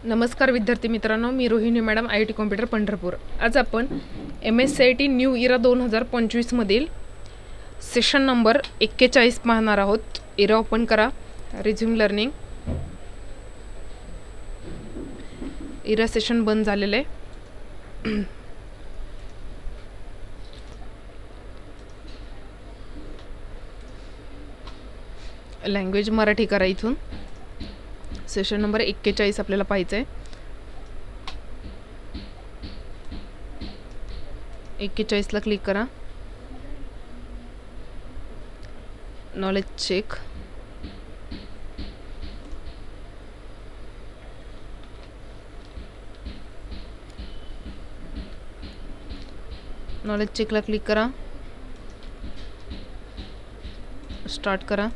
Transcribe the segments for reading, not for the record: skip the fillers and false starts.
नमस्कार विद्यार्थी मित्रांनो, मी Rohini madam, IIT computer Pandharpur. आज आपण MSCIT न्यू इरा 2025 मधील सेशन नंबर 41 पाहणार आहोत। इरा ओपन करा, रिझ्यूम लर्निंग। इरा सेशन बंद झालेले आहे। लँग्वेज मराठी करा। इथून सेशन नंबर 41 आपल्याला पाहायचं आहे। 41 ला क्लिक करा। नॉलेज चेक, नॉलेज चेकला क्लिक करा। स्टार्ट करा।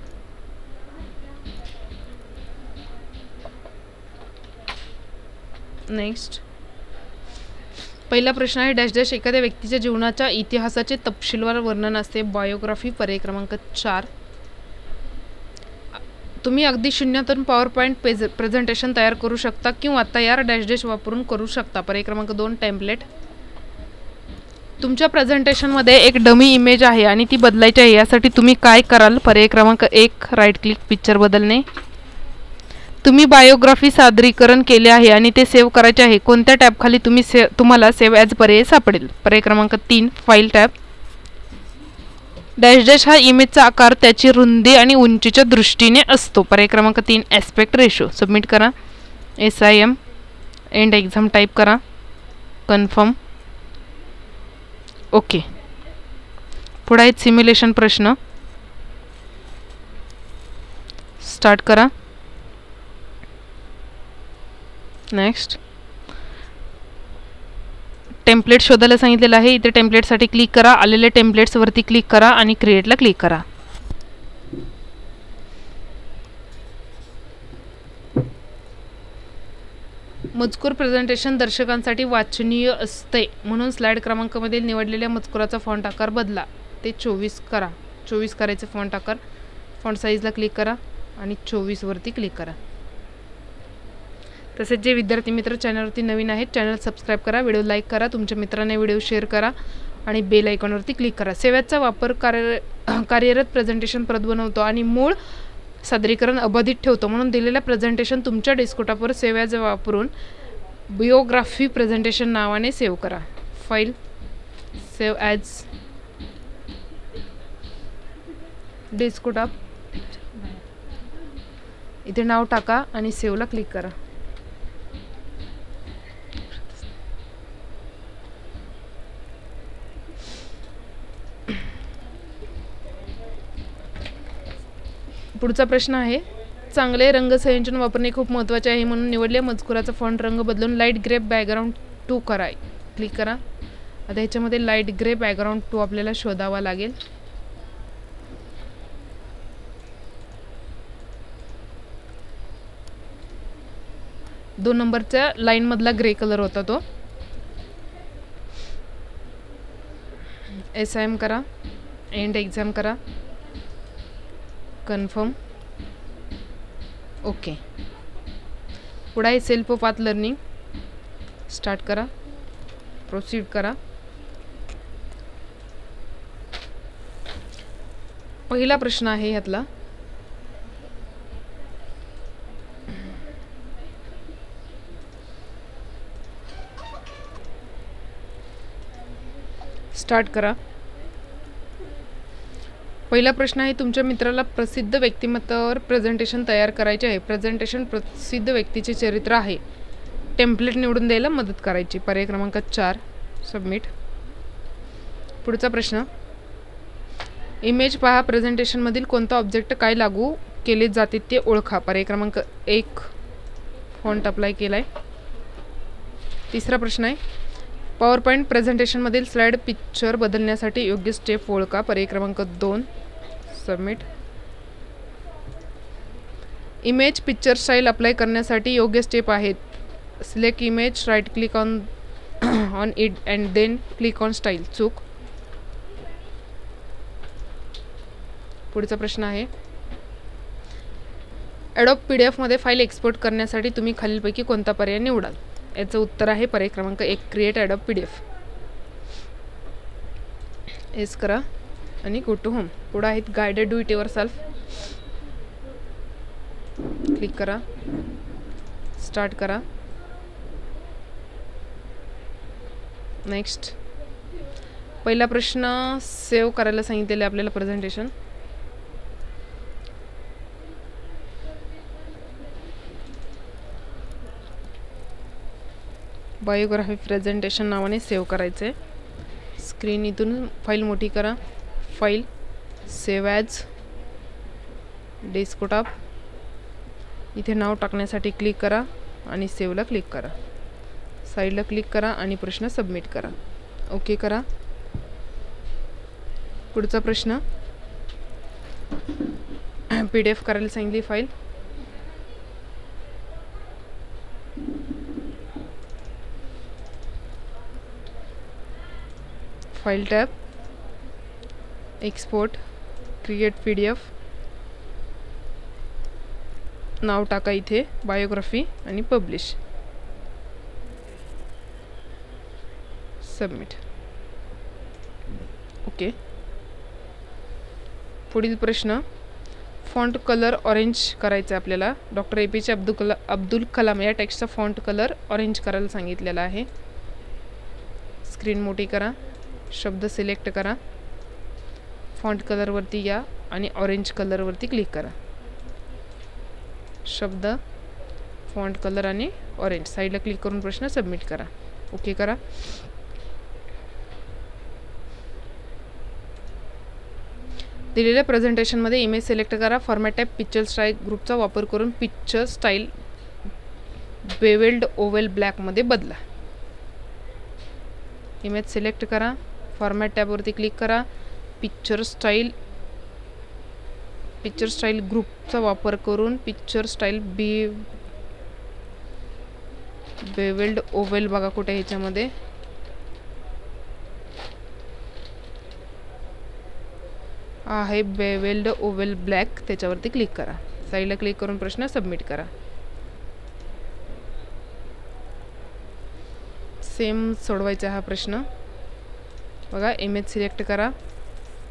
नेक्स्ट पहिला प्रश्न आहे, डॅश डॅश एखाद्या व्यक्तीच्या जीवनाच्या इतिहासाचे तपशीलवार वर्णन असते। बायोग्राफी, पर्याय क्रमांक 4। तुम्ही अगदी शून्यातून पॉवर पॉइंट प्रेझेंटेशन तयार करू शकता किंवा तयार डॅश डॅश वापरून करू शकता। पर्याय क्रमांक 2 टेम्पलेट। तुमच्या प्रेझेंटेशनमध्ये एक डमी इमेज आहे आणि ती बदलायची आहे, यासाठी तुम्ही काय कराल? पर्याय क्रमांक 1 राईट क्लिक, पिक्चर बदलणे। तुम्ही बायोग्राफी सादरीकरण केले आहे आणि ते सेव्ह करायचे आहे, कोणत्या टॅब खाली तुम्हाला सेव्ह ॲज पर्याय सापडेल? पर्याय क्रमांक 3 फाईल टॅब। डॅश डॅश हा इमेजचा आकार त्याची रुंदी आणि उंचीच्या दृष्टीने असतो। पर्याय क्रमांक 3 ॲस्पेक्ट रेशो। सबमिट करा। SIM एंड एक्झाम टाईप करा, कन्फर्म, ओके। पुढे आहेत सिम्युलेशन प्रश्न। स्टार्ट करा। नेक्स्ट टेम्पलेट शोधायला सांगितलेलं आहे। इथे टेम्पलेटसाठी क्लिक करा। आलेल्या टेम्पलेट्सवरती क्लिक करा आणि क्रिएटला क्लिक करा। मजकूर प्रेझेंटेशन दर्शकांसाठी वाचनीय असते, म्हणून स्लाइड क्रमांकामध्ये निवडलेल्या मजकुराचा फॉन्ट आकार बदला। ते 24 करा। 24 करायचे फॉन्ट आकार। फॉन्ट साईजला क्लिक करा आणि 24 वरती क्लिक करा। तसेच जे विद्यार्थी मित्र चॅनलवरती नवीन आहेत, चॅनल सबस्क्राइब करा, व्हिडिओ लाईक करा, तुमच्या मित्रांना व्हिडिओ शेअर करा आणि बेल आयकॉनवरती क्लिक करा। सेव्हचा वापर कार्यरत प्रेझेंटेशन परत बनवतो आणि मूळ सादरीकरण अबाधित ठेवतो, म्हणून दिलेल्या प्रेझेंटेशन तुमच्या डेस्कटॉपवर सेव्ह वापरून बायोग्राफी प्रेझेंटेशन नावाने सेव्ह करा। फाईल सेव्ह ॲज डेस्कटॉप, इथे नाव टाका आणि सेव्हला क्लिक करा। पुढचा प्रश्न आहे, चांगले रंगसंयोजन वापरणे खूप महत्त्वाचे आहे, म्हणून निवडलेल्या मजकुराचा फॉन्ट रंग बदलून लाईट ग्रे बॅकग्राऊंड 2 करा। क्लिक करा। आता ह्याच्यामध्ये लाईट ग्रे बॅकग्राऊंड 2 आपल्याला शोधावा लागेल। दोन नंबरच्या लाईन मधला ग्रे कलर होता तो। SIM करा, एंड एक्झाम करा, कन्फर्म, ओके। पुढे आहे सेल्फ पाथ लर्निंग। स्टार्ट करा, प्रोसीड करा। पहिला प्रश्न आहे ह्यातला, स्टार्ट करा। पहिला प्रश्न आहे, तुमच्या मित्राला प्रसिद्ध व्यक्तिमत्वावर प्रेझेंटेशन तयार करायचे आहे। प्रेझेंटेशन प्रसिद्ध व्यक्तीचे चरित्र आहे। टेम्पलेट निवडून द्यायला मदत करायची। पर्याय क्रमांक 4 सबमिट। पुढचा प्रश्न, इमेज पहा, प्रेझेंटेशनमधील कोणता ऑब्जेक्ट काय लागू केले जाते ते ओळखा। पर्याय क्रमांक 1 फॉन्ट अप्लाय केलाय। तिसरा प्रश्न आहे, पॉवर पॉईंट प्रेझेंटेशनमधील स्लाइड पिक्चर बदलण्यासाठी योग्य स्टेप ओळखा। पर्याय क्रमांक 2 submit. Image picture style apply करण्यासाठी योग्य स्टेप आहेत, select image, right click on it and then click on style. चूक। पुढचा प्रश्न आहे, ॲडोब PDF मध्ये फाईल एक्सपोर्ट करण्यासाठी तुम्ही खालीलपैकी कोणता पर्याय निवडाल? याचं उत्तर आहे पर्याय क्रमांक 1 क्रिएट ॲडोब PDF. एस करा आणि गो टू होम. पुढे आहेत guided do it yourself. Click करा, स्टार्ट करा. नेक्स्ट. पहिला प्रश्न सेव्ह करायला सांगितलेले आपल्याला प्रेझेंटेशन. बायोग्राफी प्रेझेंटेशन नावाने सेव्ह करायचे. स्क्रीन इथून फाईल मोठी करा. File, save as, desktop. इथे नाव टाकण्यासाठी क्लिक करा आणि सेव्हला क्लिक करा. साईडला क्लिक करा आणि प्रश्न सबमिट करा. ओके करा. पुढचा प्रश्न PDF करायला सांगितली file. File tab, export, create PDF. नाव टाका इथे बायोग्राफी आणि पब्लिश. सबमिट. ओके. पुढील प्रश्न फॉन्ट कलर ऑरेंज करायचा आहे आपल्याला. डॉक्टर APJ अब्दुल कलाम या टेक्स्टचा फॉन्ट कलर ऑरेंज करायला सांगितलेला आहे. स्क्रीन मोठी करा, शब्द सिलेक्ट करा, फॉन्ट कलरवरती या आणि ऑरेंज कलरवरती क्लिक करा. शब्द, फॉन्ट कलर आणि ऑरेंज. साईडला क्लिक करून प्रश्न सबमिट करा. ओके करा. दिलेल्या प्रेझेंटेशनमध्ये इमेज सिलेक्ट करा. फॉर्मॅट टाईप पिक्चर स्टाईल ग्रुपचा वापर करून पिक्चर स्टाईल बेवेल्ड ओव्हल ब्लॅकमध्ये बदला. इमेज सिलेक्ट करा, फॉर्मॅट टॅबवरती क्लिक करा. पिक्चर स्टाईल ग्रुपचा वापर करून पिक्चर स्टाईल बेवेल्ड ओव्हल बघा कुठे ह्याच्यामध्ये आहे बेवेल्ड ओव्हल ब्लॅक. त्याच्यावरती क्लिक करा. साईडला क्लिक करून प्रश्न सबमिट करा. सेम सोडवायचा हा प्रश्न बघा. इमेज सिलेक्ट करा,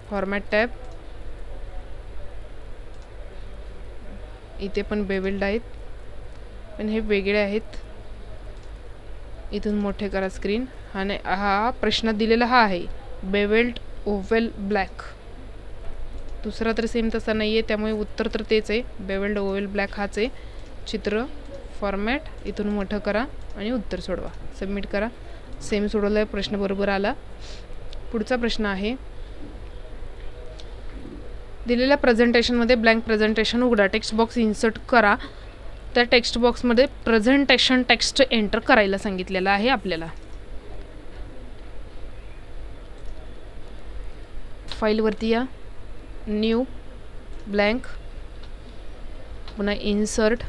फॉर्मॅट टॅब. इथे पण बेवेल्ड आहेत पण हे वेगळे आहेत. इथून मोठे करा स्क्रीन. हा प्रश्न दिलेला हा आहे बेवेल्ड ओव्हल ब्लॅक. दुसरा तर सेम तसा नाही आहे, त्यामुळे उत्तर तर तेच आहे. बेवेल्ड ओव्हल ब्लॅक हाच आहे. चित्र, फॉर्मॅट, इथून मोठं करा आणि उत्तर सोडवा. सबमिट करा. सेम सोडवलं आहे, प्रश्न बरोबर आला. पुढचा प्रश्न आहे दिलेल्या प्रेझेंटेशनमध्ये ब्लँक प्रेझेंटेशन उघडा. टेक्स्ट बॉक्स इन्सर्ट करा. त्या टेक्स्ट बॉक्समध्ये प्रेझेंटेशन टेक्स्ट एंटर करायला सांगितलेलं आहे आपल्याला. फाईलवरती या, न्यू, ब्लँक, पुन्हा इन्सर्ट,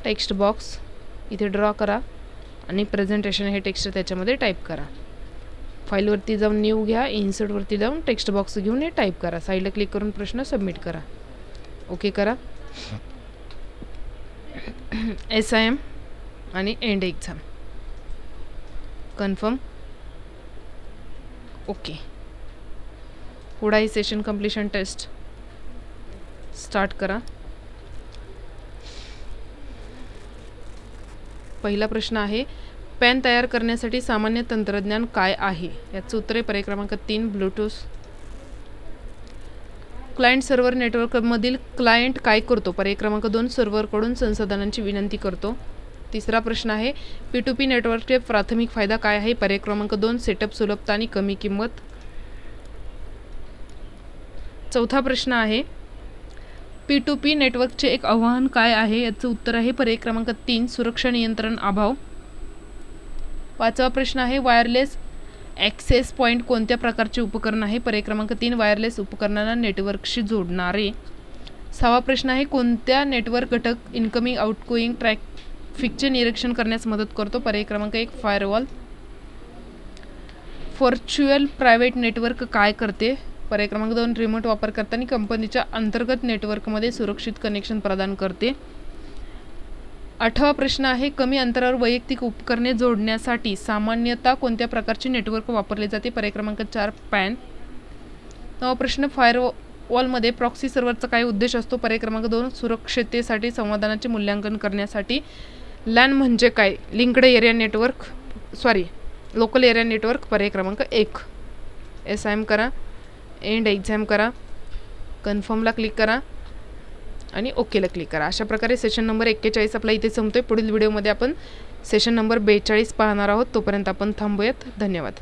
टेक्स्ट बॉक्स इथे ड्रॉ करा आणि प्रेझेंटेशन हे टेक्स्ट त्याच्यामध्ये टाईप करा. फाईलवरती जाऊन न्यू घ्या, इन्सर्टवरती जाऊन टेक्स्ट बॉक्स घेऊन हे टाईप करा. साईडला क्लिक करून प्रश्न सबमिट करा. ओके करा. SIM आणि एंड एक्झाम कन्फर्म. ओके. पुढे ही सेशन कंप्लीशन टेस्ट स्टार्ट करा. पहिला प्रश्न आहे पॅन तयार करण्यासाठी सामान्य तंत्रज्ञान काय आहे? याचं उत्तर आहे पर्याय क्रमांक 3 ब्लूटूथ. क्लायंट सर्व्हर नेटवर्कमधील क्लायंट काय करतो? पर्याय क्रमांक 2 सर्व्हरकडून संसाधनांची विनंती करतो. तिसरा प्रश्न आहे P2P नेटवर्कचे प्राथमिक फायदा काय आहे? पर्याय क्रमांक 2 सेटअप सुलभता आणि कमी किंमत. चौथा प्रश्न आहे P2P नेटवर्कचे एक आव्हान काय आहे? याचं उत्तर आहे पर्याय क्रमांक 3 सुरक्षा नियंत्रण अभाव. पाचवा प्रश्न आहे वायरलेस ॲक्सेस पॉईंट कोणत्या प्रकारचे उपकरण आहे? पर्याय क्रमांक 3 वायरलेस उपकरणांना नेटवर्कशी जोडणारे. सहावा प्रश्न आहे कोणत्या नेटवर्क घटक इनकमिंग आउटगोईंग ट्रॅफिकचे निरीक्षण करण्यास मदत करतो? पर्याय क्रमांक 1 फायरवॉल. व्हर्च्युअल प्रायव्हेट नेटवर्क काय करते? पर्याय क्रमांक 2 रिमोट वापरकर्त्यांनी कंपनीच्या अंतर्गत नेटवर्कमध्ये सुरक्षित कनेक्शन प्रदान करते. 8वा प्रश्न आहे, कमी अंतरावर वैयक्तिक उपकरणे जोडण्यासाठी सामान्यतः कोणत्या प्रकारचे नेटवर्क वापरले जाते? पर्याय क्रमांक 4 पॅन. 9वा प्रश्न, फायरवॉलमध्ये प्रॉक्सी सर्व्हरचा काय उद्देश असतो? पर्याय क्रमांक 2 सुरक्षिततेसाठी संवादाचे मूल्यांकन करण्यासाठी. लॅन म्हणजे काय? Linked area network local area network. पर्याय क्रमांक 1. SIM करा, एंड एक्झाम करा, कन्फर्मला क्लिक करा आणि ओकेला क्लिक करा. अशा प्रकारे सेशन नंबर 41 आपला इथे संपतोय. पुढील व्हिडिओमध्ये आपण सेशन नंबर 42 पाहणार आहोत. तोपर्यंत आपण थांबूयात. धन्यवाद.